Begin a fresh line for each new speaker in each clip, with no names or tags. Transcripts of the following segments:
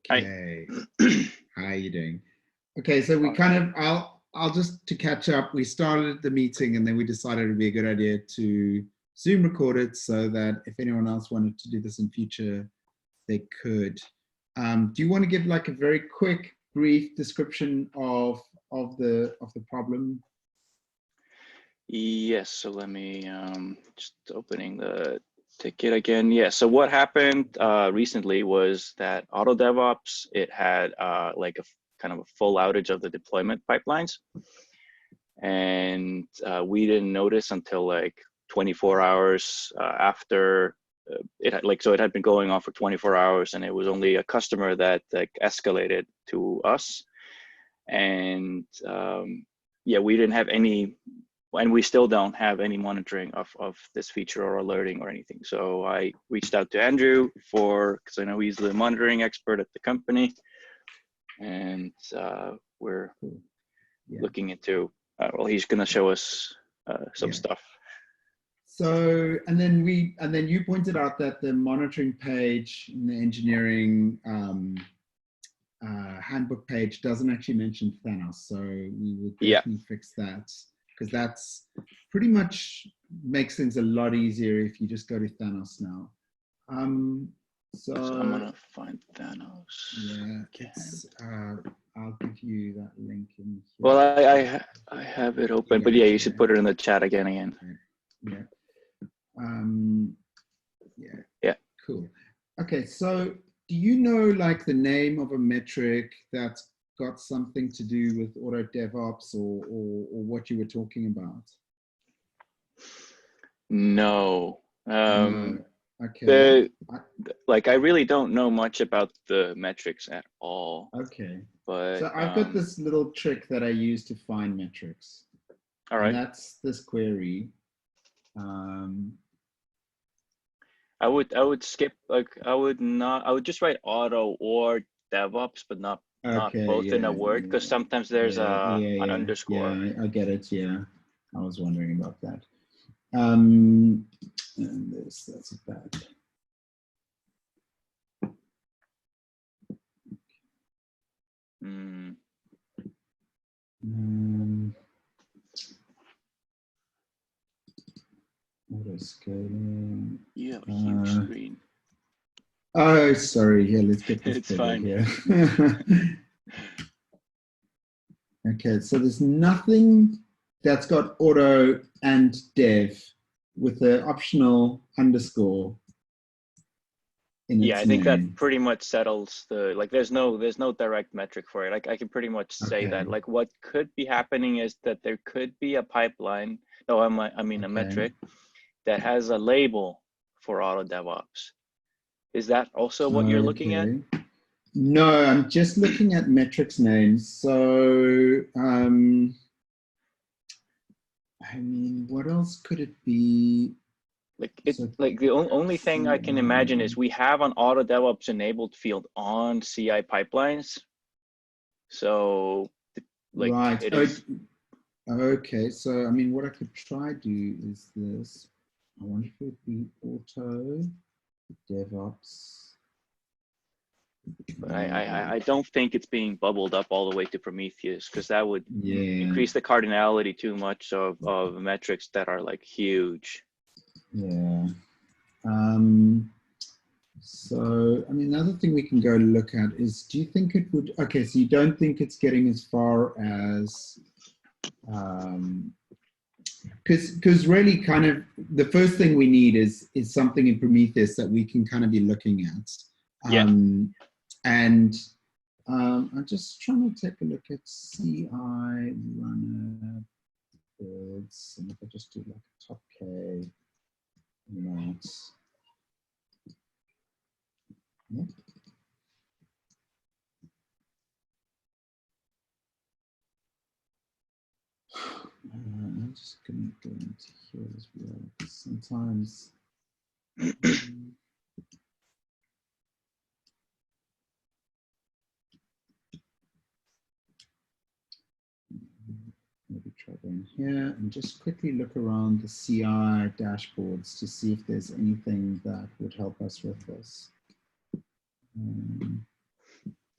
Hi.
Okay. How are you doing? Okay, so we kind of, I'll just to catch up, we started the meeting and then we decided it would be a good idea to Zoom record it so that if anyone else wanted to do this in future, they could. Do you want to give like a very quick, brief description of the problem?
Yes, so let me just opening the ticket again. Yeah, so what happened recently was that AutoDevOps, it had like a kind of a full outage of the deployment pipelines. And we didn't notice until like 24 hours after it had so it had been going on for 24 hours, and it was only a customer that like escalated to us. And yeah, we didn't have any, and we still don't have any monitoring of this feature or alerting or anything. So I reached out to Andrew because I know he's the monitoring expert at the company, and we're looking into, well, he's going to show us some stuff.
So, and then you pointed out that the monitoring page in the engineering handbook page doesn't actually mention Thanos. So we would definitely fix that, because that's pretty much makes things a lot easier if you just go to Thanos now. So
I'm gonna find Thanos.
Yeah, it's I'll give you that link in here.
Well, I have it open, but yeah, you should put it in the chat again.
Yeah. Yeah.
Yeah.
Cool. Okay, so do you know like the name of a metric that's got something to do with AutoDevOps or what you were talking about?
No.
No. Okay.
Like I really don't know much about the metrics at all.
Okay.
But
so I've got this little trick that I use to find metrics.
All right.
And that's this query.
I would skip, like I would just write auto or DevOps, but not both in a word, because sometimes there's an underscore.
Yeah, I get it. Yeah, I was wondering about that. And that's bad. Auto scaling.
You have a huge screen.
Oh, sorry. Here, let's get this
It's fine.
Here. Okay, so there's nothing that's got auto and dev with the optional underscore in its
I think
name.
that pretty much settles the, like there's no direct metric for it. Like I can pretty much say that. Like what could be happening is that there could be a pipeline, I mean a metric that has a label for AutoDevOps. Is that also what you're looking at?
No, I'm just looking at metrics names. So, I mean, what else could it be?
Like the only thing I can imagine is we have an AutoDevOps enabled field on CI pipelines. So, like,
right.
it is.
Okay, so I mean, what I could try do is this. I wonder if it would be AutoDevOps.
But I don't think it's being bubbled up all the way to Prometheus, because that would increase the cardinality too much of metrics that are like huge.
Yeah. So, I mean, another thing we can go look at is, do you think it would, okay, so you don't think it's getting as far as, because really kind of the first thing we need is something in Prometheus that we can kind of be looking at. And I'm just trying to take a look at CI runner builds, and if I just do like a top K, right. Yep. I'm just going to go into here as well. Sometimes maybe try going here and just quickly look around the CI dashboards to see if there's anything that would help us with this.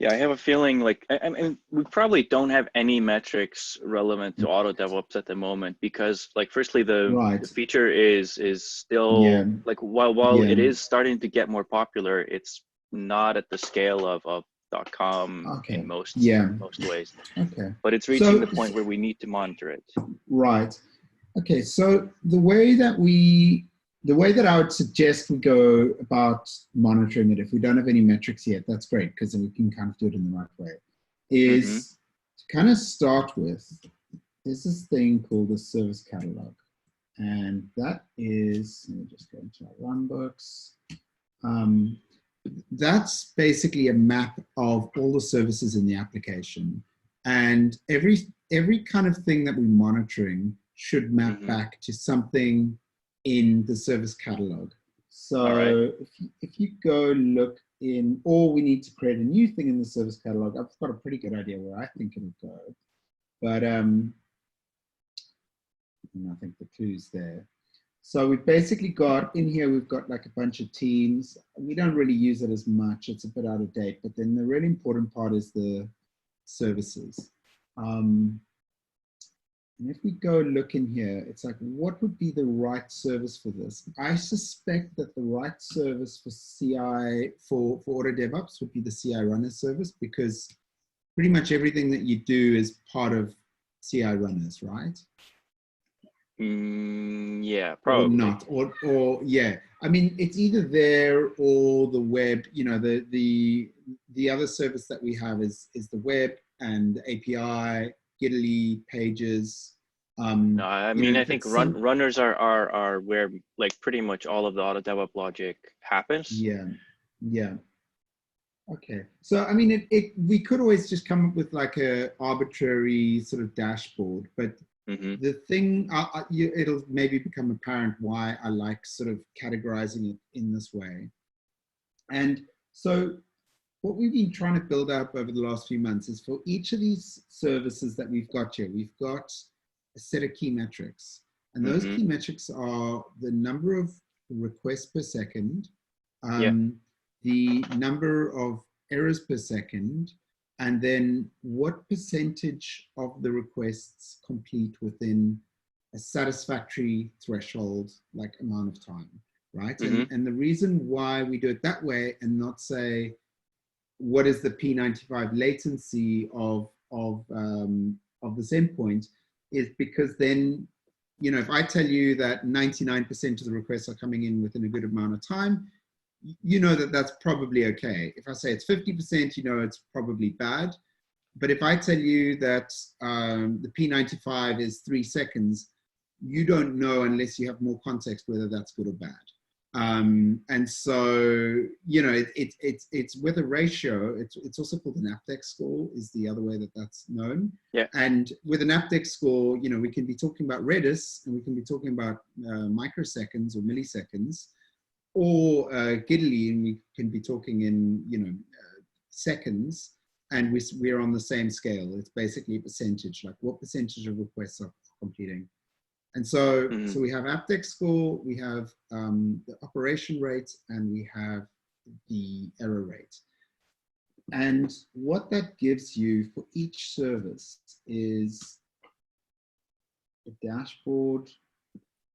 Yeah, I have a feeling like I mean we probably don't have any metrics relevant to AutoDevOps at the moment because like firstly the
Right.
feature is
Yeah.
still like while
Yeah.
it is starting to get more popular, it's not at the scale of .com in
Okay.
most
Yeah.
ways,
Okay.
but it's reaching
So,
the point where we need to monitor it.
right. Okay. So the way that I would suggest we go about monitoring it, if we don't have any metrics yet, that's great because then we can kind of do it in the right way,
Mm-hmm.
is to kind of start with, there's this thing called the service catalog. And that is, let me just go into our runbooks. That's basically a map of all the services in the application. And every kind of thing that we're monitoring should map
Mm-hmm.
back to something in the service catalog.
All right.
So if you go look in, or we need to create a new thing in the service catalog, I've got a pretty good idea where I think it'll go. But and I think the clue's there. So we've basically got, in here, we've got like a bunch of teams. We don't really use it as much. It's a bit out of date. But then the really important part is the services. And if we go look in here, it's like, what would be the right service for this? I suspect that the right service for CI, for AutoDevOps would be the CI runner service, because pretty much everything that you do is part of CI runners, right?
Yeah,
Or
probably.
not, or yeah. I mean, it's either there or the web. You know, the other service that we have is the web and the API, Giddily, Pages.
No, I
You know,
mean, I
if
think
it's some,
runners are where like pretty much all of the AutoDevOps logic happens.
yeah, yeah. Okay. So, I mean, we could always just come up with like a arbitrary sort of dashboard, but
Mm-hmm.
the thing, it'll maybe become apparent why I like sort of categorizing it in this way. And so what we've been trying to build up over the last few months is for each of these services that we've got here, we've got a set of key metrics. And those
Mm-hmm.
key metrics are the number of requests per second,
Yeah.
the number of errors per second, and then what percentage of the requests complete within a satisfactory threshold, like amount of time, right?
Mm-hmm.
And the reason why we do it that way and not say, what is the P95 latency of this endpoint, is because then, you know, if I tell you that 99% of the requests are coming in within a good amount of time, you know that that's probably okay. If I say it's 50%, you know it's probably bad. But if I tell you that the P95 is 3 seconds, you don't know unless you have more context whether that's good or bad. And so, you know, it's with a ratio. It's also called an aptX score, is the other way that that's known.
Yeah.
And with an aptX score, you know, we can be talking about Redis, and we can be talking about microseconds or milliseconds, or Giddily, and we can be talking in, you know, seconds, and we're on the same scale. It's basically a percentage, like what percentage of requests are completing. And so,
Mm-hmm.
we have aptX score, we have the operation rate, and we have the error rate. And what that gives you for each service is a dashboard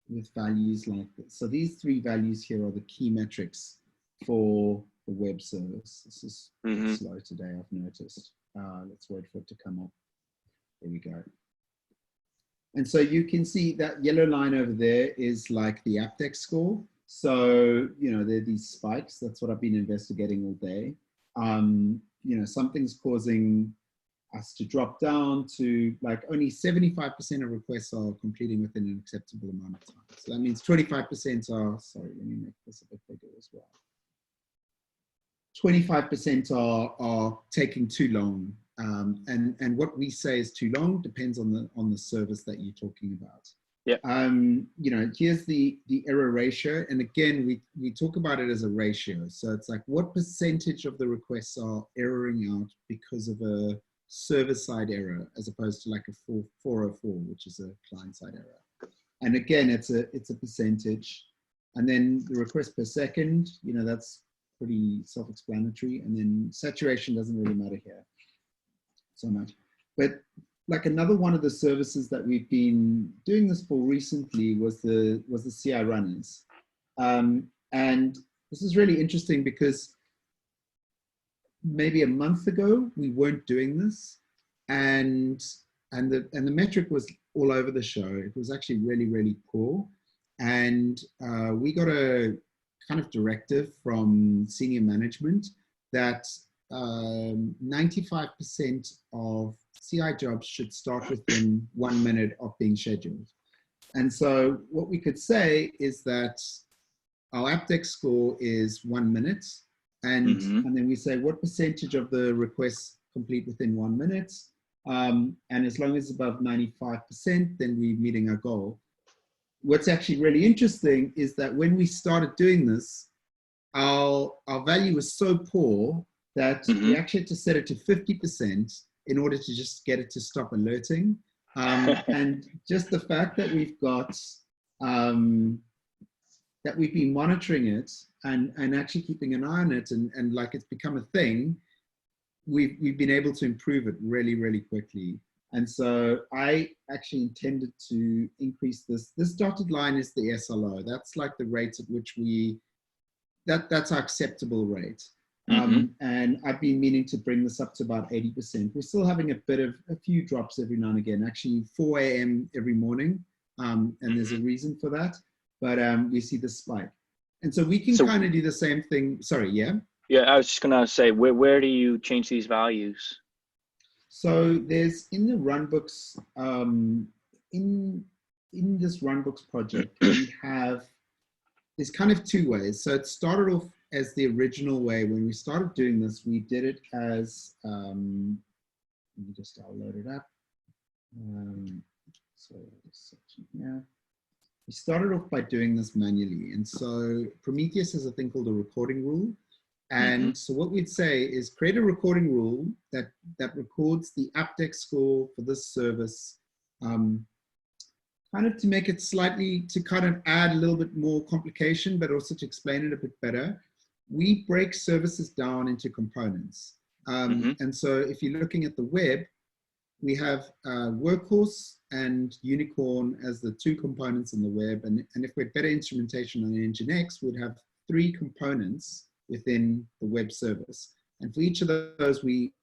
with values like this. So these three values here are the key metrics for the web service. This is
Mm-hmm.
slow today, I've noticed. Let's wait for it to come up. There we go. And so you can see that yellow line over there is like the aptX score. So, you know, there are these spikes. That's what I've been investigating all day. You know, something's causing us to drop down to like only 75% of requests are completing within an acceptable amount of time. So that means 25% are, sorry, let me make this a bit bigger as well. 25% are taking too long. And what we say is too long depends on the service that you're talking about.
Yeah.
You know, here's the error ratio. And again, we talk about it as a ratio. So it's like, what percentage of the requests are erroring out because of a server-side error, as opposed to like a 404, which is a client-side error. And again, it's a percentage. And then the request per second, you know, that's pretty self-explanatory. And then saturation doesn't really matter here so much. But like another one of the services that we've been doing this for recently was the CI runners. And this is really interesting because maybe a month ago we weren't doing this, and the metric was all over the show. It was actually really, really poor. And we got a kind of directive from senior management that 95% of CI jobs should start within 1 minute of being scheduled. And so what we could say is that our AppDex score is 1 minute. And then we say what percentage of the requests complete within 1 minute. And as long as it's above 95%, then we're meeting our goal. What's actually really interesting is that when we started doing this, our value was so poor that we actually had to set it to 50% in order to just get it to stop alerting. And just the fact that we've got, that we've been monitoring it and actually keeping an eye on it, and like it's become a thing, we've been able to improve it really, really quickly. And so I actually intended to increase this. This dotted line is the SLO. That's like the rate at which that's our acceptable rate. And I've been meaning to bring this up to about 80%. We're still having a few drops every now and again, actually 4 a.m. every morning. And there's a reason for that, but we see the spike. And so we can kind of do the same thing. Sorry, yeah?
Yeah, I was just gonna say, where do you change these values?
So there's in the runbooks, in this runbooks project, we have, there's kind of two ways. So it started off as the original way. When we started doing this, we did it as, let me just download it up. So this section here. We started off by doing this manually. And so Prometheus has a thing called a recording rule. And so what we'd say is create a recording rule that records the AppDex score for this service, kind of to make it slightly, to kind of add a little bit more complication, but also to explain it a bit better. We break services down into components. And so if you're looking at the web, we have Workhorse and Unicorn as the two components in the web. And if we're better instrumentation on Nginx, we'd have 3 components within the web service. And for each of those, we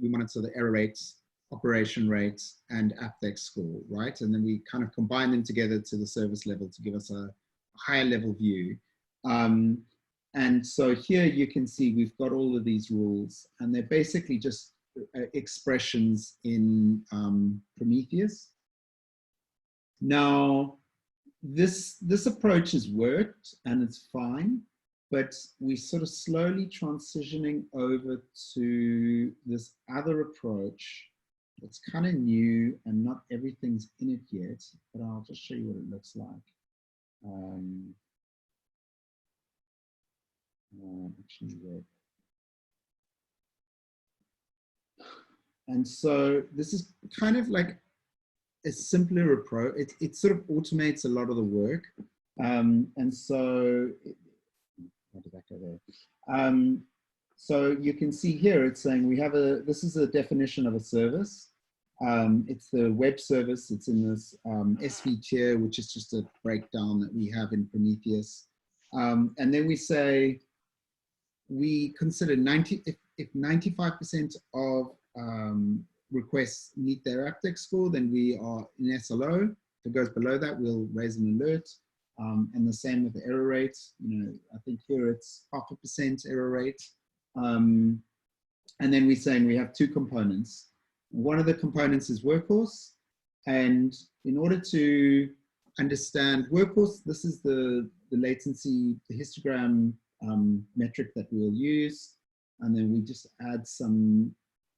monitor the error rates, operation rates, and AppDex score, right? And then we kind of combine them together to the service level to give us a higher level view. And so here you can see we've got all of these rules, and they're basically just expressions in Prometheus. Now, this approach has worked and it's fine, but we're sort of slowly transitioning over to this other approach that's kind of new and not everything's in it yet, but I'll just show you what it looks like. Actually, and so this is kind of like a simpler approach. It sort of automates a lot of the work. And so, how did that go there? So you can see here, it's saying we have this is a definition of a service. It's the web service. It's in this SV tier, which is just a breakdown that we have in Prometheus. And then we say, we consider if 95% of requests meet their AppDex score, then we are in SLO. If it goes below that, we'll raise an alert. And the same with the error rate. You know, I think here it's 0.5% error rate. And then we're saying we have 2 components. One of the components is Workhorse. And in order to understand Workhorse, this is the latency, the histogram metric that we'll use. And then we just add some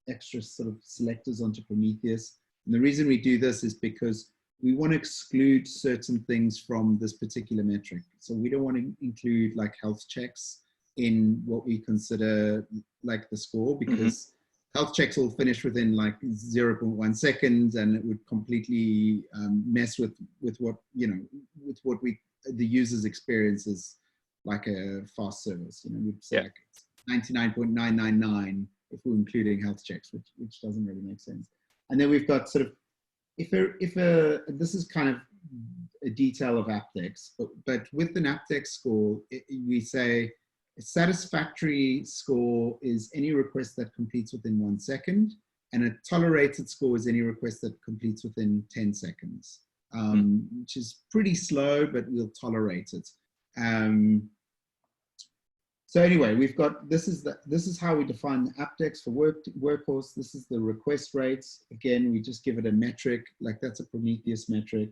extra sort of selectors onto Prometheus. And the reason we do this is because we want to exclude certain things from this particular metric. So we don't want to include like health checks in what we consider like the score, because health checks will finish within like 0.1 seconds, and it would completely mess with what, you know, with what the user's experiences like a fast service. You know, we'd say
Yeah.
like 99.999 if we're including health checks, which doesn't really make sense. And then we've got sort of, this is kind of a detail of aptX, but with an aptX score, we say a satisfactory score is any request that completes within 1 second, and a tolerated score is any request that completes within 10 seconds, which is pretty slow, but we'll tolerate it. So anyway, we've got, this is how we define the aptX for workhorse. This is the request rates. Again, we just give it a metric, like that's a Prometheus metric,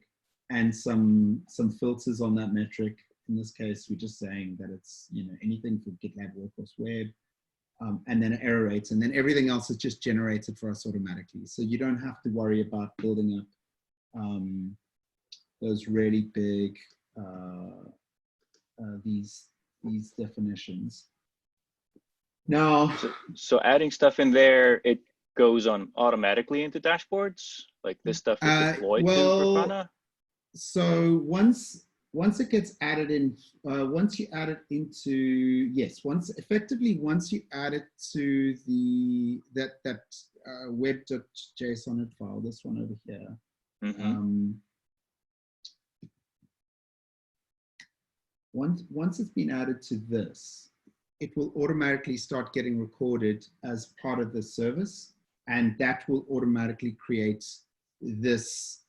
and some filters on that metric. In this case, we're just saying that it's, you know, anything for GitLab Workhorse Web, and then error rates, and then everything else is just generated for us automatically. So you don't have to worry about building up those really big these definitions. Now,
so adding stuff in there, it goes on automatically into dashboards. Like this stuff is deployed to Grafana.
So once it gets added in, once you add it into, yes, once you add it to the that web.json file, this one over here. Once it's been added to this, it will automatically start getting recorded as part of the service, and that will automatically create this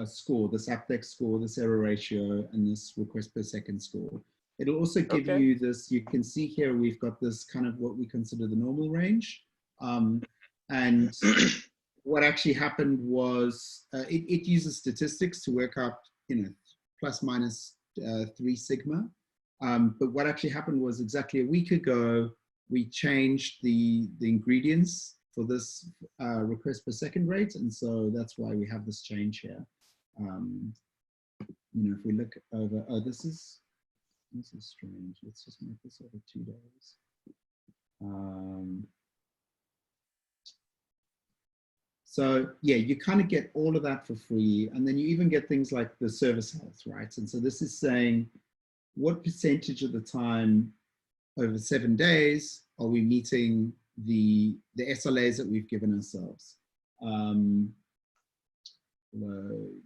score, this aptX score, this error ratio, and this request per second score. It'll also give you this, you can see here, we've got this kind of what we consider the normal range. And what actually happened was, it uses statistics to work out, you know, plus minus 3 sigma. But what actually happened was exactly a week ago, we changed the ingredients for this request per second rate. And so that's why we have this change here. You know, if we look over, oh, this is strange. Let's just make this over 2 days. So yeah, you kind of get all of that for free. And then you even get things like the service health, right? And so this is saying what percentage of the time over 7 days are we meeting the SLAs that we've given ourselves.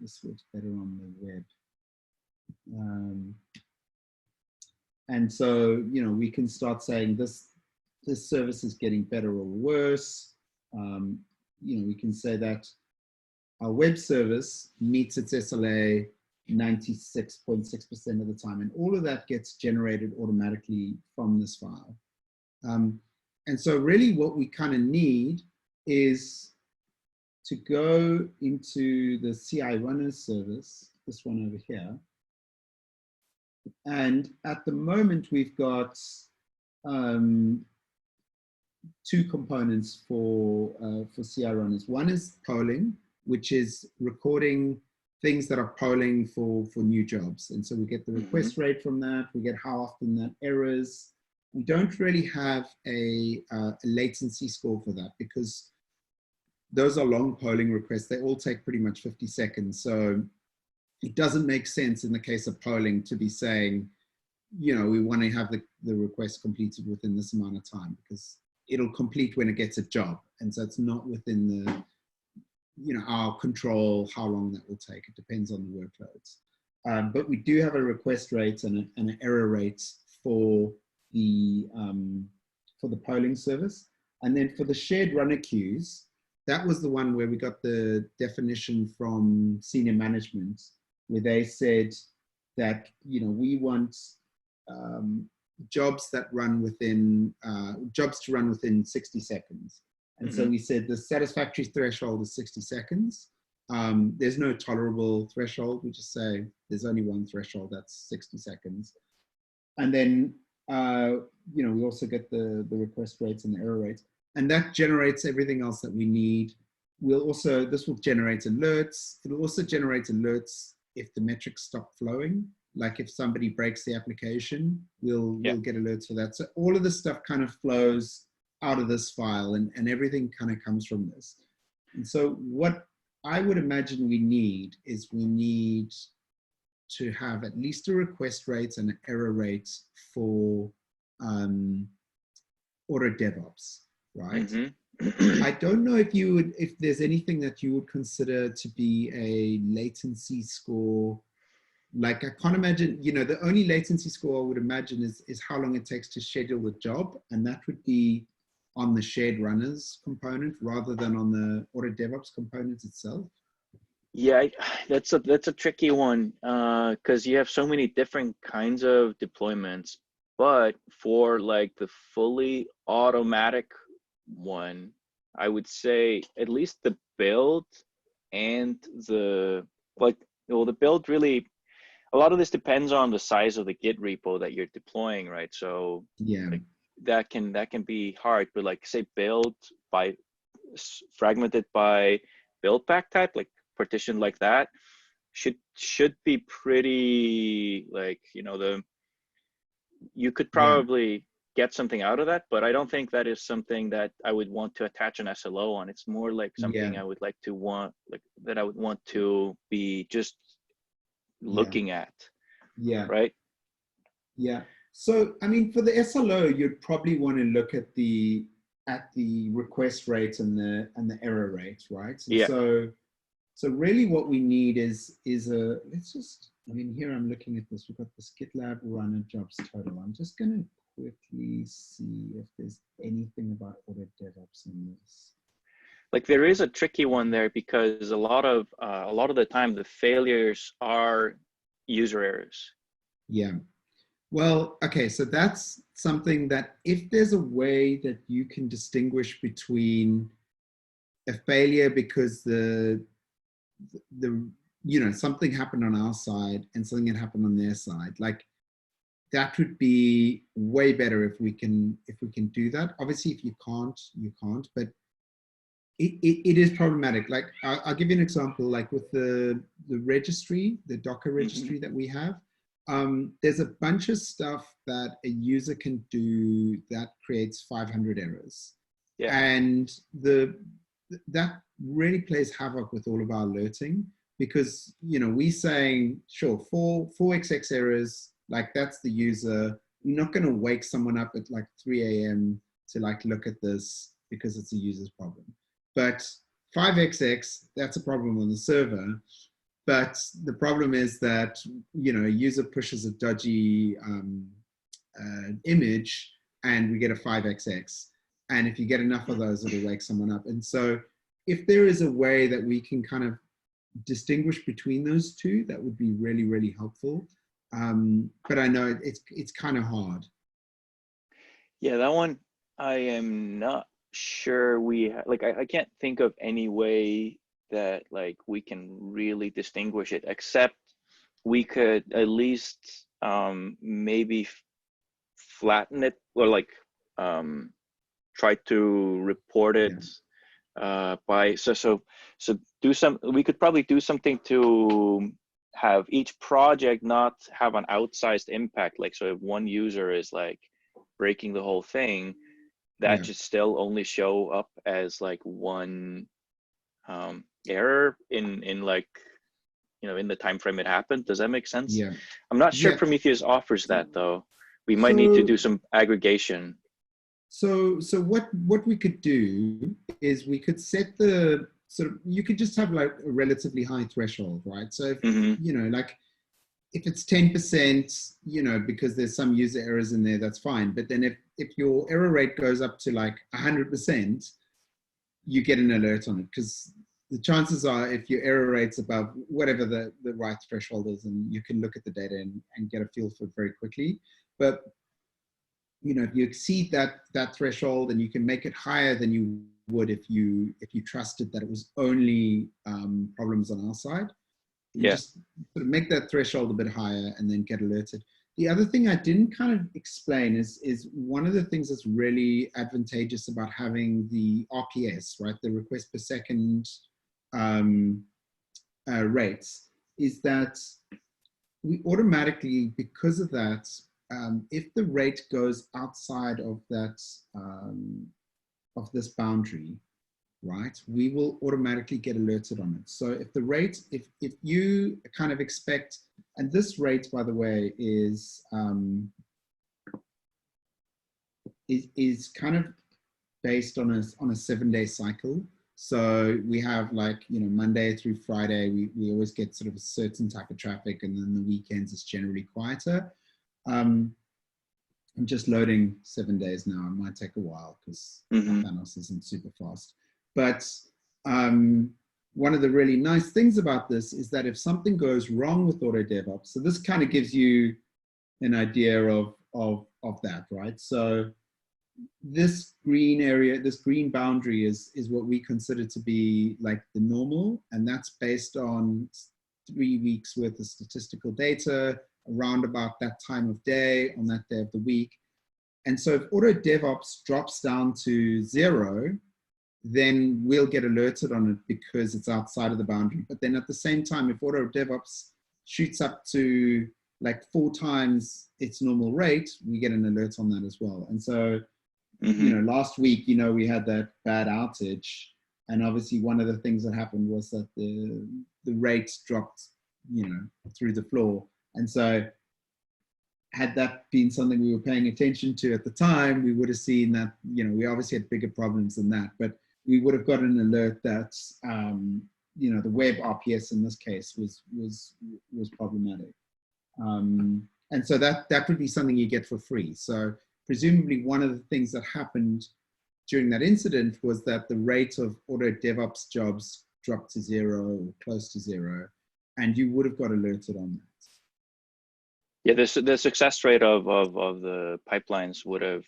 This works better on the web. And so, you know, we can start saying this service is getting better or worse. You know, we can say that our web service meets its SLA 96.6% of the time, and all of that gets generated automatically from this file. And so really what we kind of need is to go into the CI runners service, this one over here. And at the moment we've got 2 components for CI runners. One is polling, which is recording things that are polling for new jobs. And so we get the request rate from that. We get how often that errors. We don't really have a latency score for that because those are long polling requests. They all take pretty much 50 seconds. So it doesn't make sense in the case of polling to be saying, you know, we want to have the request completed within this amount of time, because it'll complete when it gets a job. And so it's not within the, you know, our control how long that will take. It depends on the workloads. But we do have a request rate and an error rate for the polling service. And then for the shared runner queues, that was the one where we got the definition from senior management, where they said that, you know, we want jobs that run within, jobs to run within 60 seconds. And so we said the satisfactory threshold is 60 seconds. There's no tolerable threshold. We just say there's only one threshold, that's 60 seconds. And then, you know, we also get the request rates and the error rates. And that generates everything else that we need. We'll also, this will generate alerts. It'll also generate alerts if the metrics stop flowing. Like if somebody breaks the application, we'll get alerts for that. So all of this stuff kind of flows out of this file, and everything kind of comes from this. And so what I would imagine we need is we need to have at least a request rate and an error rate for AutoDevOps, right? I don't know if you would, if there's anything that you would consider to be a latency score. Like, I can't imagine, you know, the only latency score I would imagine is how long it takes to schedule the job. And that would be on the shared runners component rather than on the AutoDevOps component itself.
Yeah, that's a tricky one because you have so many different kinds of deployments. But for like the fully automatic one, I would say at least the build and the the build really, a lot of this depends on the size of the Git repo that you're deploying, right? So
Yeah,
like that can be hard, but like say build by fragmented by build pack type, like partitioned like that, should be pretty, like, you know, you could
yeah,
probably get something out of that, but I don't think that is something that I would want to attach an SLO on. It's more like
yeah,
something I would like to want, like that I would want to be just
yeah,
looking at,
yeah,
right?
yeah. So, I mean, for the SLO, you'd probably want to look at the request rate and the error rate, right? And
Yeah.
so really what we need is a, let's just, I mean, here I'm looking at this, we've got this GitLab runner jobs total. I'm just going to quickly see if there's anything about AutoDevOps in this.
Like there is a tricky one there because a lot of the time the failures are user errors.
Yeah. Well, okay, so that's something that if there's a way that you can distinguish between a failure because the you know, something happened on our side and something had happened on their side, like that would be way better if we can do that. Obviously, if you can't, you can't, but it is problematic. Like I'll give you an example, like with the registry, the Docker registry that we have. There's a bunch of stuff that a user can do that creates 500 errors.
Yeah.
And that really plays havoc with all of our alerting because, you know, we saying, sure, four XX errors, like that's the user. You're not going to wake someone up at like 3 a.m. to like look at this because it's a user's problem. But 5XX, that's a problem on the server. But the problem is that, you know, a user pushes a dodgy image and we get a 5XX. And if you get enough of those, it'll wake someone up. And so if there is a way that we can kind of distinguish between those two, that would be really, really helpful. But I know it's kind of hard.
Yeah, that one I am not sure we like. I can't think of any way that like we can really distinguish it, except we could at least maybe flatten it or like try to report it by so do some, we could probably do something to have each project not have an outsized impact. Like, so if one user is like breaking the whole thing, that should still only show up as like one error in like, you know, in the time frame it happened. Does that make sense?
Yeah.
I'm not sure
Yeah.
Prometheus offers that though. We might need to do some aggregation.
So what we could do is we could set the sort of, you could just have like a relatively high threshold, right? So if, you know, like if it's 10%, you know, because there's some user errors in there, that's fine. But then if your error rate goes up to like 100%, you get an alert on it, because the chances are if your error rate's above whatever the right threshold is, and you can look at the data and get a feel for it very quickly. But you know, if you exceed that threshold, and you can make it higher than you would if you trusted that it was only problems on our side, you just sort of make that threshold a bit higher and then get alerted. The other thing I didn't kind of explain is one of the things that's really advantageous about having the RPS, right, the request per second rates, is that we automatically, because of that, if the rate goes outside of that, of this boundary, right, we will automatically get alerted on it. So if the rate, if you kind of expect, and this rate, by the way, is kind of based on a 7-day cycle. So we have, like, you know, Monday through Friday, we always get sort of a certain type of traffic, and then the weekends it's generally quieter. I'm just loading 7 days now. It might take a while because Thanos isn't super fast. But one of the really nice things about this is that if something goes wrong with AutoDevOps, so this kind of gives you an idea of that, right? So this green area, this green boundary is what we consider to be like the normal, and that's based on 3 weeks worth of statistical data around about that time of day on that day of the week. And so if AutoDevOps drops down to 0, then we'll get alerted on it because it's outside of the boundary. But then at the same time, if AutoDevOps shoots up to like 4 times its normal rate, we get an alert on that as well. And so, you know, last week, you know, we had that bad outage, and obviously one of the things that happened was that the rate dropped, you know, through the floor. And so had that been something we were paying attention to at the time, we would have seen that, you know, we obviously had bigger problems than that, but we would have got an alert that, you know, the web RPS in this case was problematic. And so that would be something you get for free. So presumably one of the things that happened during that incident was that the rate of AutoDevOps jobs dropped to 0 or close to 0, and you would have got alerted on that.
Yeah, the success rate of the pipelines would have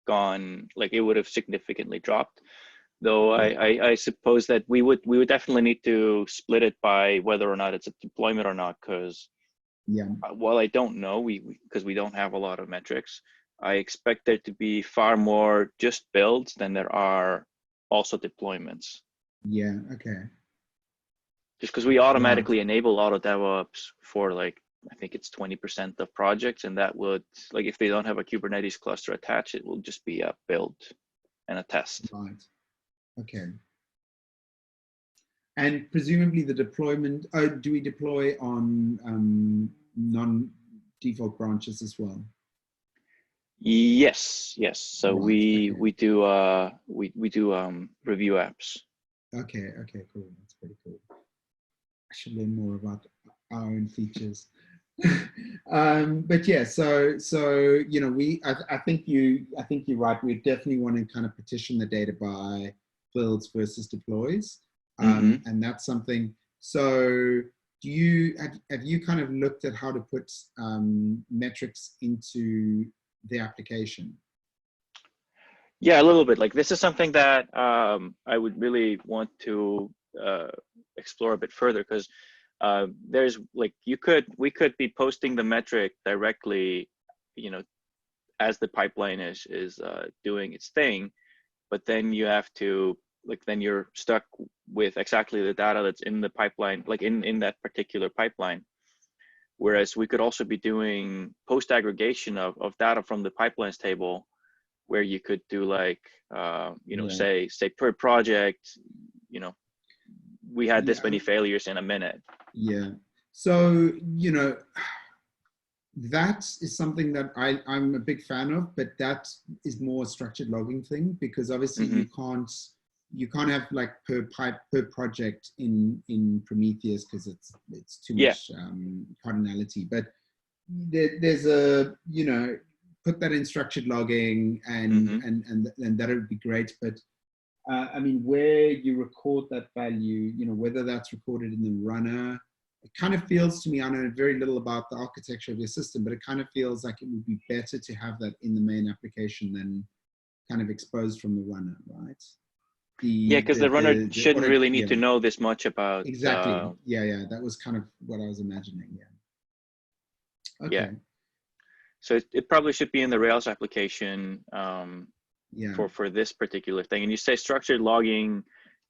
gone, like, it would have significantly dropped. Though I suppose that we would definitely need to split it by whether or not it's a deployment or not, because while I don't know, because we don't have a lot of metrics, I expect there to be far more just builds than there are also deployments.
Yeah, okay.
Just because we automatically enable AutoDevOps for, like, I think it's 20% of projects, and that would, like, if they don't have a Kubernetes cluster attached, it will just be a build and a test.
Right. Okay. And presumably the deployment, do we deploy on non-default branches as well?
Yes. So
Right,
we do review apps.
Okay, cool. That's pretty cool. I should learn more about our own features. But yeah, so you know, I think you're right. We definitely want to kind of partition the data by builds versus deploys, and that's something. So have you kind of looked at how to put metrics into the application?
Yeah, a little bit. Like, this is something that I would really want to explore a bit further, because there's, like, we could be posting the metric directly, you know, as the pipeline is doing its thing, but then you have to, like, then you're stuck with exactly the data that's in the pipeline, like in that particular pipeline. Whereas we could also be doing post aggregation of data from the pipelines table, where you could do, like, you know, say per project, you know, we had this many failures in a minute. Yeah.
So, you know, that is something that I'm a big fan of, but that is more a structured logging thing, because obviously you can't have, like, per project in Prometheus, because it's too much cardinality. But there's a, you know, put that in structured logging, and that would be great. But I mean, where you record that value, you know, whether that's recorded in the runner, it kind of feels to me, I know very little about the architecture of your system, but it kind of feels like it would be better to have that in the main application than kind of exposed from the runner, right?
Because the runner shouldn't really need to know this much about.
Exactly. That was kind of what I was imagining. Okay.
Yeah. So it probably should be in the Rails application for this particular thing. And you say structured logging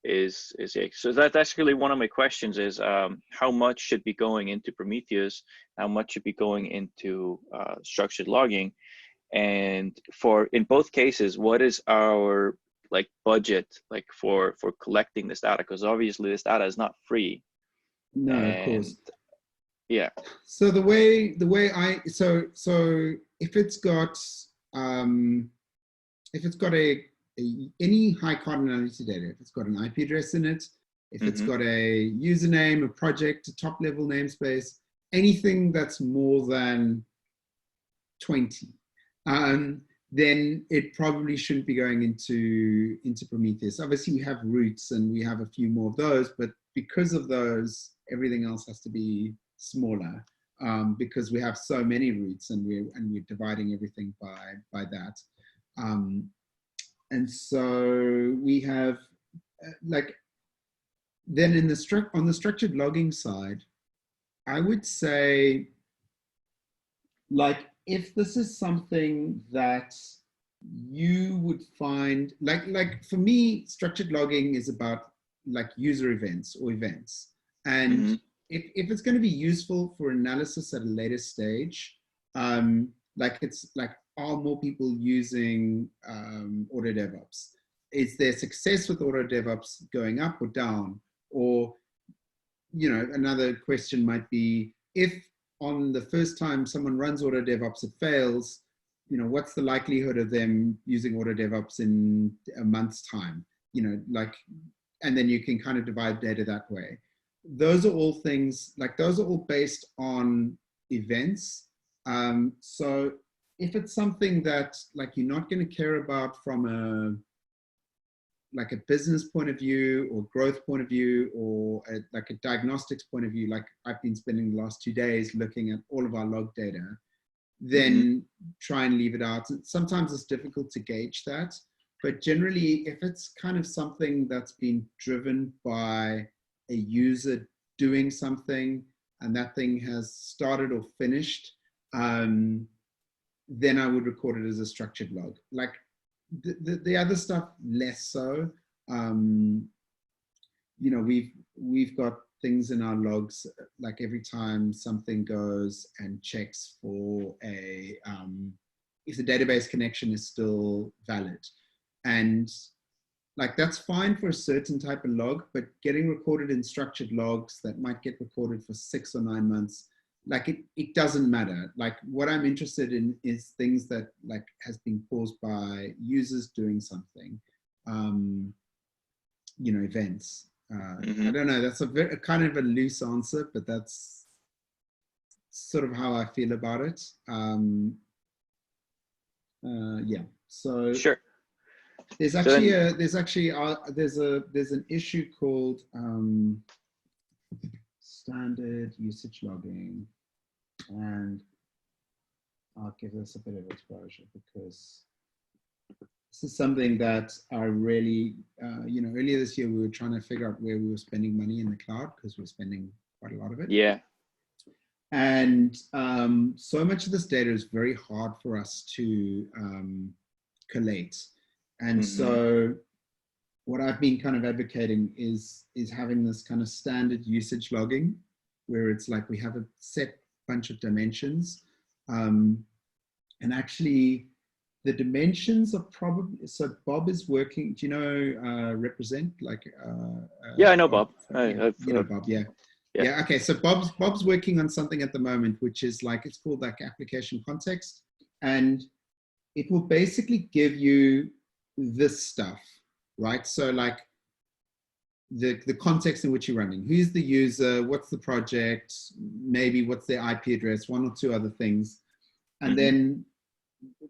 is so that's actually one of my questions is how much should be going into Prometheus, how much should be going into structured logging, and in both cases, what is our like budget like for collecting this data, because obviously this data is not free.
No, of
And
course.
yeah.
So the way so if it's got any high cardinality data, if it's got an IP address in it, if it's got a username, a project, a top level namespace, anything that's more than 20, then it probably shouldn't be going into Prometheus. Obviously, we have roots and we have a few more of those, but because of those, everything else has to be smaller, because we have so many roots and we're dividing everything by that. And so we have like then on the structured logging side, I would say, like, if this is something that you would find, like for me, structured logging is about like user events or events. And if it's going to be useful for analysis at a later stage, like it's like, are more people using AutoDevOps? Is their success with AutoDevOps going up or down? Or, you know, another question might be, if on the first time someone runs AutoDevOps, it fails, you know, what's the likelihood of them using AutoDevOps in a month's time? You know, like, and then you can kind of divide data that way. Those are all things, like those are all based on events. So if it's something that like you're not going to care about from a business point of view or growth point of view, or like a diagnostics point of view, like I've been spending the last 2 days looking at all of our log data, then try and leave it out. Sometimes it's difficult to gauge that, but generally if it's kind of something that's been driven by a user doing something and that thing has started or finished, then I would record it as a structured log. Like the other stuff, less so. You know, we've got things in our logs, like every time something goes and checks for a, if the database connection is still valid. And like, that's fine for a certain type of log, but getting recorded in structured logs that might get recorded for 6 or 9 months, like it doesn't matter. Like what I'm interested in is things that like has been caused by users doing something, you know, events. I don't know, that's a kind of a loose answer, but that's sort of how I feel about it. Yeah, so
Sure.
there's actually there's an issue called standard usage logging, and I'll give this a bit of exposure because this is something that I really, you know, earlier this year we were trying to figure out where we were spending money in the cloud because we're spending quite a lot of it.
Yeah.
And so much of this data is very hard for us to collate. And so what I've been kind of advocating is having this kind of standard usage logging, where it's like we have a set bunch of dimensions, and actually the dimensions are probably, so Bob is working, do you know Represent? Like
yeah, I know Bob.
You know Bob, yeah. Yeah, okay, so Bob's working on something at the moment, which is like, it's called like application context, and it will basically give you this stuff, right? So like the context in which you're running, who's the user, what's the project, maybe what's their IP address, 1 or 2 other things. And then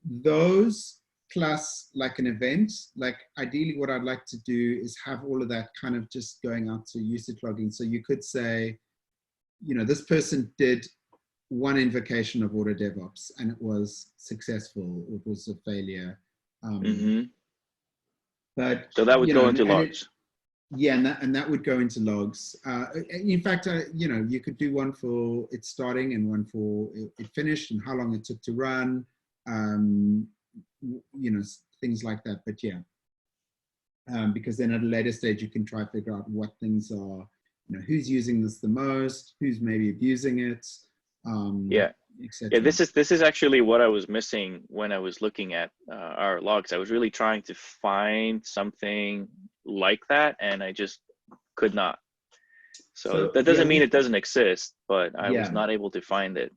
those plus like an event, like ideally what I'd like to do is have all of that kind of just going out to usage logging. So you could say, you know, this person did 1 invocation of AutoDevOps and it was successful, it was a failure. But
so that would
you
go
know,
into logs.
Yeah, and that would go into logs. In fact, you know, you could do one for it starting and one for it finished and how long it took to run, you know, things like that. But yeah, because then at a later stage, you can try to figure out what things are, you know, who's using this the most, who's maybe abusing it.
Yeah.
etc.
Yeah, this is actually what I was missing when I was looking at our logs. I was really trying to find something like that, and I just could not. So that
yeah,
doesn't mean it doesn't exist, but I was
yeah.
not able to find it.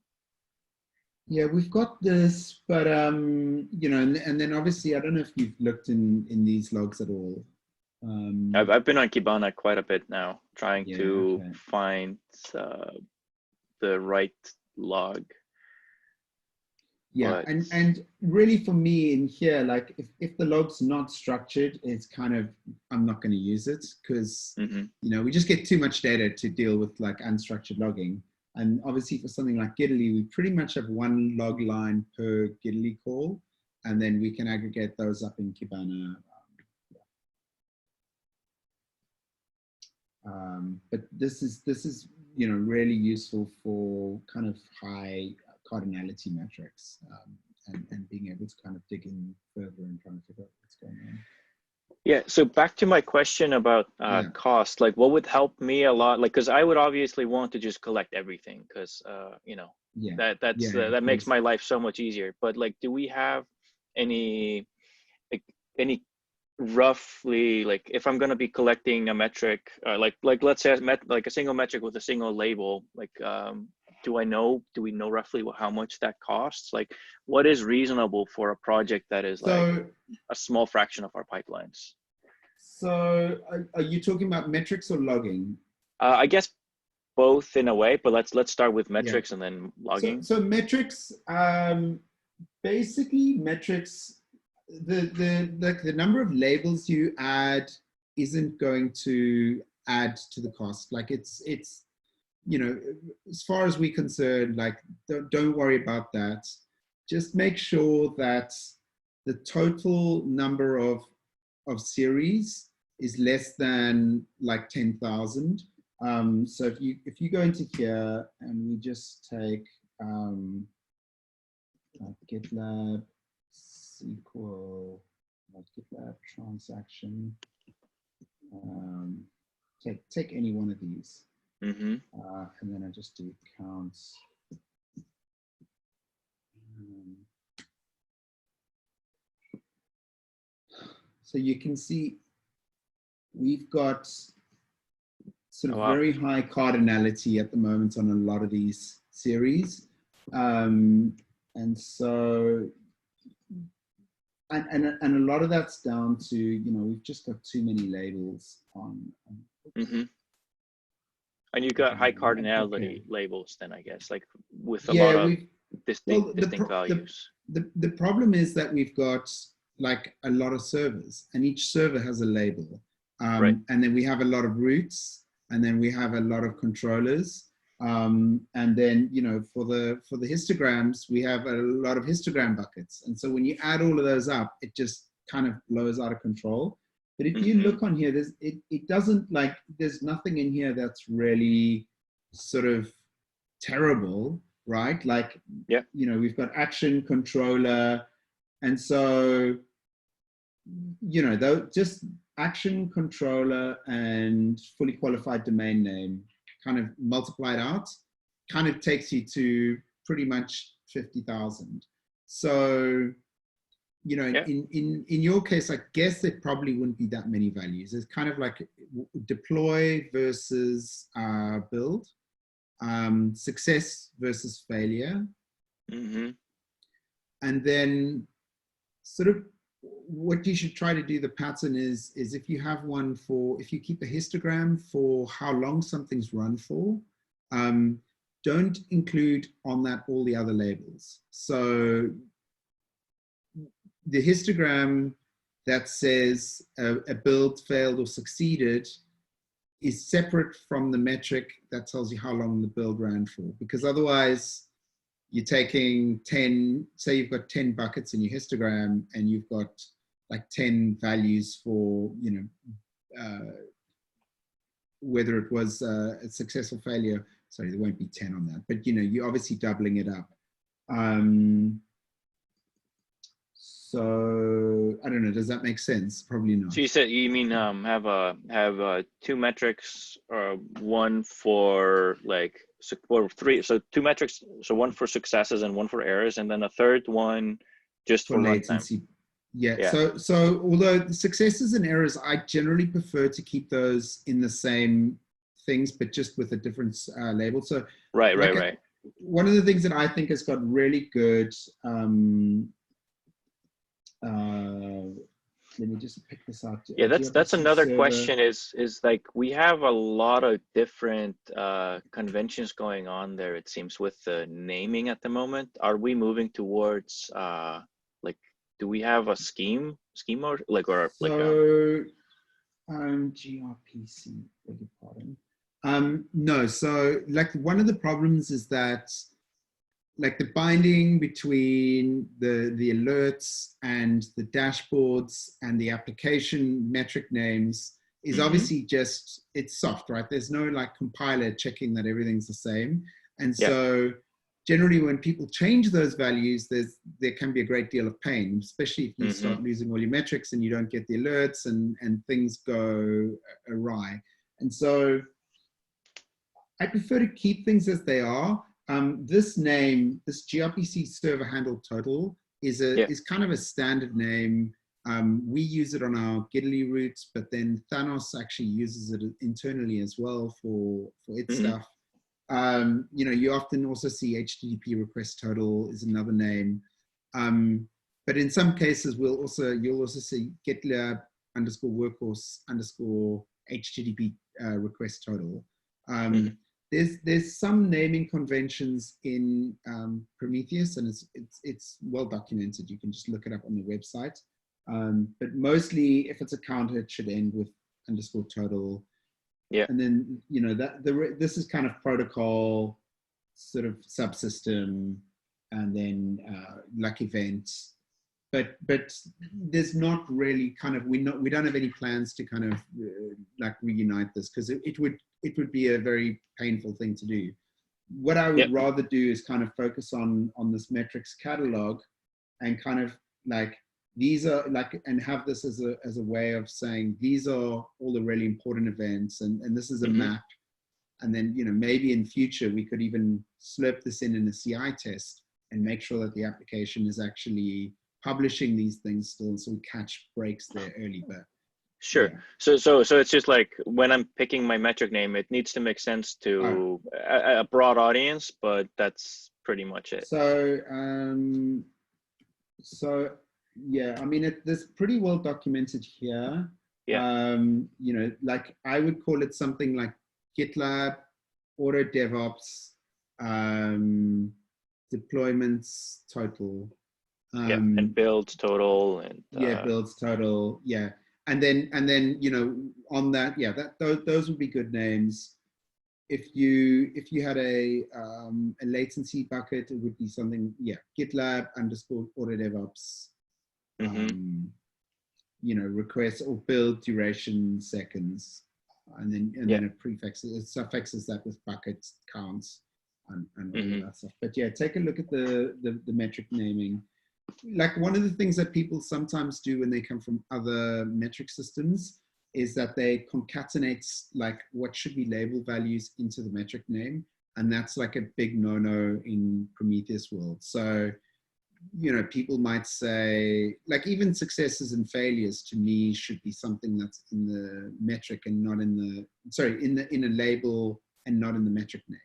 Yeah, we've got this, but you know, and then obviously, I don't know if you've looked in these logs at all.
I've been on Kibana quite a bit now, trying
Yeah,
to
okay.
find the right log.
Yeah,
But
and really for me in here, like if the log's not structured, it's kind of, I'm not going to use it because
mhm.
you know, we just get too much data to deal with like unstructured logging. And obviously for something like Giddily, we pretty much have one log line per Giddily call, and then we can aggregate those up in Kibana. But this is you know, really useful for kind of high cardinality metrics, and being able to kind of dig in further and trying to figure out what's going on.
Yeah, so back to my question about
Yeah.
cost, like what would help me a lot, like because I would obviously want to just collect everything because you know,
Yeah,
that
of
makes
course.
my life so much easier. But like, do we have any like any roughly, like if I'm going to be collecting a metric, like let's say like a single metric with a single label, like do we know roughly how much that costs? Like what is reasonable for a project that is like
So,
a small fraction of our pipelines?
so are you talking about metrics or logging?
I guess both in a way, but let's start with
Yeah.
metrics and then
So,
logging.
so metrics, basically metrics, the number of labels you add isn't going to add to the cost. Like it's, you know, as far as we're concerned, like don't worry about that. Just make sure that the total number of series is less than like 10,000. So if you go into here and we just take like GitLab SQL, like GitLab transaction, take any one of these,
Mm-hmm.
and then I just do counts. So you can see we've got sort
Oh,
of
wow.
very high cardinality at the moment on a lot of these series. And so, and a lot of that's down to, you know, we've just got too many labels on.
Mm-hmm. And you got high
Okay.
cardinality labels then, I guess, like with a lot
Yeah,
of
we've, well,
distinct values.
the problem is that we've got like a lot of servers and each server has a label.
Right.
And then we have a lot of routes and then we have a lot of controllers. And then, you know, for the histograms, we have a lot of histogram buckets. And so when you add all of those up, it just kind of blows out of control. But if you
Mm-hmm.
look on here, it doesn't, like, there's nothing in here that's really sort of terrible, right? Like,
Yeah.
you know, we've got action controller. And so, you know, though, just action controller and fully qualified domain name kind of multiplied out kind of takes you to pretty much 50,000. So, you know,
Yeah.
in your case, I guess there probably wouldn't be that many values. It's kind of like deploy versus build, success versus failure.
Mm-hmm.
And then sort of what you should try to do, the pattern is if you have one for, if you keep a histogram for how long something's run for, don't include on that all the other labels. So the histogram that says a build failed or succeeded is separate from the metric that tells you how long the build ran for, because otherwise you're taking 10, say you've got 10 buckets in your histogram and you've got like 10 values for, you know, whether it was a success or failure. Sorry, there won't be 10 on that, but you know, you're obviously doubling it up. So I don't know, does that make sense? Probably not.
So you mean have two metrics, one for like or three, so two metrics, so one for successes and one for errors, and then a third one just for runtime.
Latency. Yeah.
Yeah.
So although the successes and errors, I generally prefer to keep those in the same things, but just with a different label. So
Right.
One of the things that I think has got really good, let me just pick this out.
Yeah, that's another
server.
question is like we have a lot of different conventions going on there, it seems, with the naming at the moment. Are we moving towards like, do we have a scheme or like, or
so,
like
gRPC, beg your pardon. No, so like one of the problems is that like the binding between the alerts and the dashboards and the application metric names is obviously just, it's soft, right? There's no like compiler checking that everything's the same. And so generally when people change those values, there can be a great deal of pain, especially if you start losing all your metrics and you don't get the alerts and things go awry. And so I prefer to keep things as they are. This name, this gRPC server handle total is kind of a standard name. We use it on our Giddily routes, but then Thanos actually uses it internally as well for its stuff. You know, you often also see HTTP request total is another name. But in some cases, you'll also see GitLab _ workhorse _ HTTP request total. There's some naming conventions in Prometheus, and it's well documented. You can just look it up on the website. But mostly, if it's a counter, it should end with _total. Yeah. And then this is kind of protocol, sort of subsystem, and then like events. But there's not really kind of, we don't have any plans to kind of like reunite this, because it would be a very painful thing to do. What I would rather do is kind of focus on this metrics catalog and kind of like, these are like, and have this as a way of saying, these are all the really important events, and this is a map. And then, maybe in future, we could even slurp this in a CI test and make sure that the application is actually publishing these things still, so we catch breaks there early. But
sure. Yeah. So it's just like when I'm picking my metric name, it needs to make sense to a broad audience, but that's pretty much it.
So yeah, I mean, this pretty well documented here.
Yeah.
Like I would call it something like GitLab, AutoDevOps, deployments total.
And builds total, and
builds total, and then on that, those would be good names. If you had a latency bucket, it would be something, GitLab _ AutoDevOps, request or build duration seconds, and then it prefixes, it suffixes that with buckets, counts, and all that stuff. But take a look at the metric naming. Like one of the things that people sometimes do when they come from other metric systems is that they concatenate like what should be label values into the metric name. And that's like a big no-no in Prometheus world. So, people might say, like even successes and failures to me should be something that's in the metric and not in the, in a label and not in the metric name.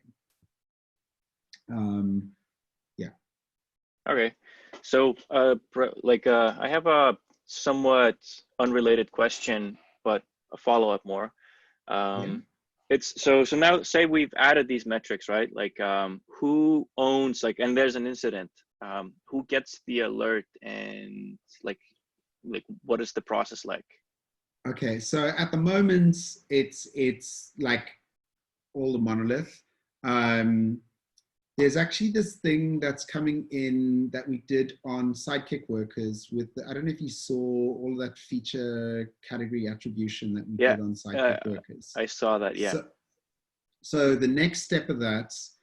Okay. So, I have a somewhat unrelated question, but a follow-up more. It's so now, say we've added these metrics, right? Like, who owns, like, and there's an incident, who gets the alert, and like what is the process like?
Okay, so at the moment, it's like all the monolith. There's actually this thing that's coming in that we did on Sidekick workers with, I don't know if you saw all that feature category attribution that we did on Sidekick workers.
I saw that,
So the next step of that's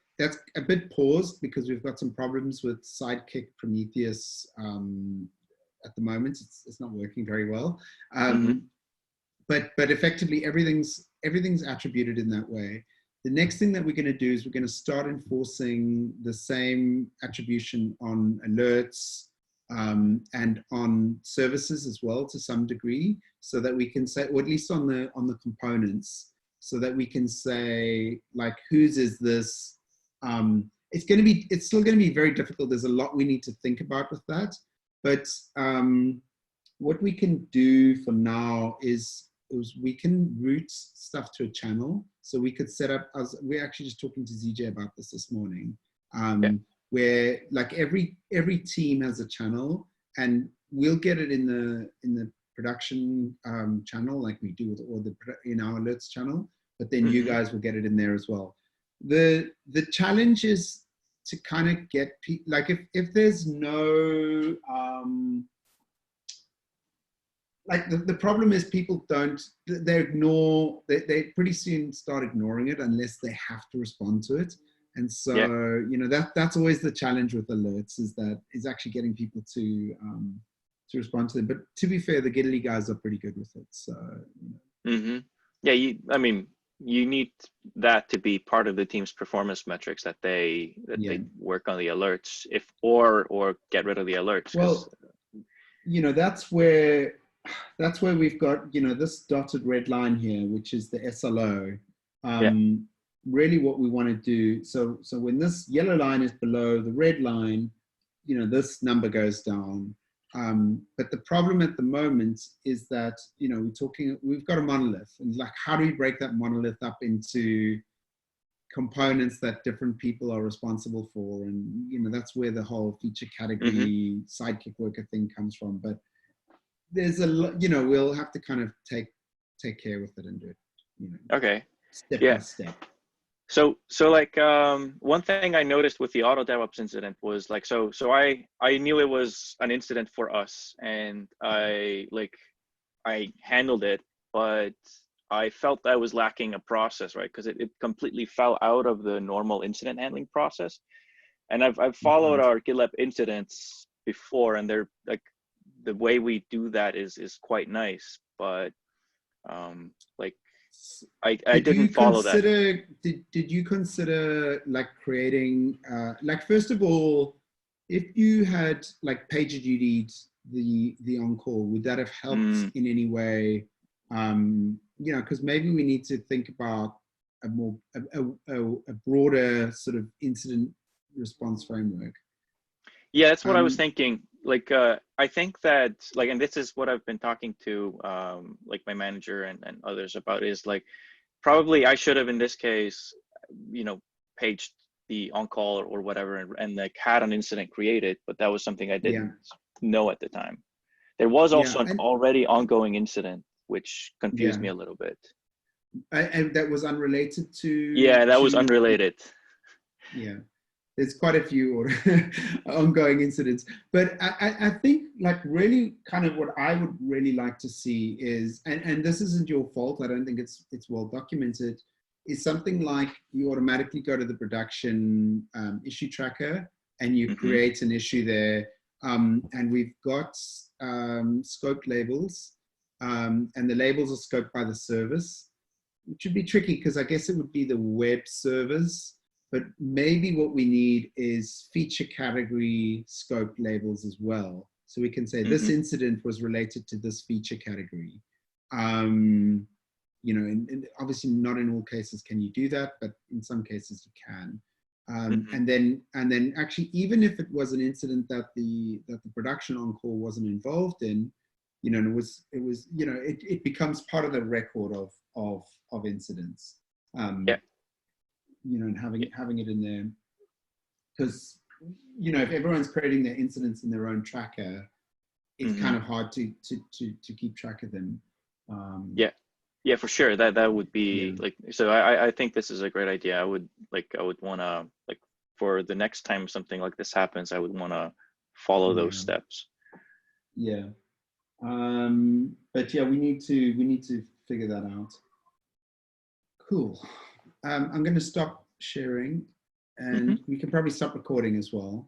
a bit paused because we've got some problems with Sidekick Prometheus at the moment. It's not working very well. But effectively everything's attributed in that way. The next thing that we're going to do is we're going to start enforcing the same attribution on alerts and on services as well to some degree, so that we can say, or at least on the components, so that we can say like, whose is this? It's still going to be very difficult. There's a lot we need to think about with that, but what we can do for now is we can route stuff to a channel. So we could set up, we're actually just talking to ZJ about this morning, where like every team has a channel, and we'll get it in the production channel, like we do with in our alerts channel, but then you guys will get it in there as well. The challenge is to kind of get like, if there's no like the problem is people they pretty soon start ignoring it unless they have to respond to it. And so, you know, that's always the challenge with alerts, is actually getting people to respond to them. But to be fair, the Giddily guys are pretty good with it. So, you know.
Yeah, I mean, you need that to be part of the team's performance metrics, that they work on the alerts, or get rid of the alerts.
Well, you know, that's where we've got, you know, this dotted red line here, which is the SLO. Really what we want to do, so when this yellow line is below the red line, you know, this number goes down. But the problem at the moment is that, you know, we've got a monolith, and like, how do we break that monolith up into components that different people are responsible for? And, you know, that's where the whole feature category sidekick worker thing comes from. But there's you know, we'll have to kind of take care with it and do it, you know, step by step.
So like, one thing I noticed with the AutoDevOps incident was like, so I knew it was an incident for us, and I handled it, but I felt I was lacking a process, right? Because it completely fell out of the normal incident handling process. And I've followed our GitLab incidents before, and they're like, the way we do that is quite nice, but like, I didn't follow that.
Did you consider like creating, like, first of all, if you had like PagerDuty the on-call, would that have helped in any way? You know, because maybe we need to think about a broader sort of incident response framework.
Yeah, that's what I was thinking. Like, I think that, like, and this is what I've been talking to like my manager and others about, is like, probably I should have, in this case, you know, paged the on-call or whatever, and like had an incident created, but that was something I didn't know at the time. There was also an already ongoing incident, which confused me a little bit.
And that was unrelated to...
Yeah, that was unrelated.
Yeah. There's quite a few ongoing incidents, but I think like really kind of what I would really like to see is, and this isn't your fault, I don't think it's well documented, is something like you automatically go to the production issue tracker and you create an issue there. And we've got scoped labels, and the labels are scoped by the service, which would be tricky because I guess it would be the web servers. But maybe what we need is feature category scope labels as well. So we can say this incident was related to this feature category. You know, and obviously not in all cases can you do that, but in some cases you can. And then actually, even if it was an incident that the production on-call wasn't involved in, you know, and it was, you know, it becomes part of the record of incidents. You know, and having it in there, because, you know, if everyone's creating their incidents in their own tracker, it's kind of hard to keep track of them.
Yeah, for sure. That would be like, so I think this is a great idea. I would want to, like, for the next time something like this happens, I would want to follow those steps.
Yeah. But yeah, we need to figure that out. Cool. I'm going to stop sharing, and we can probably stop recording as well.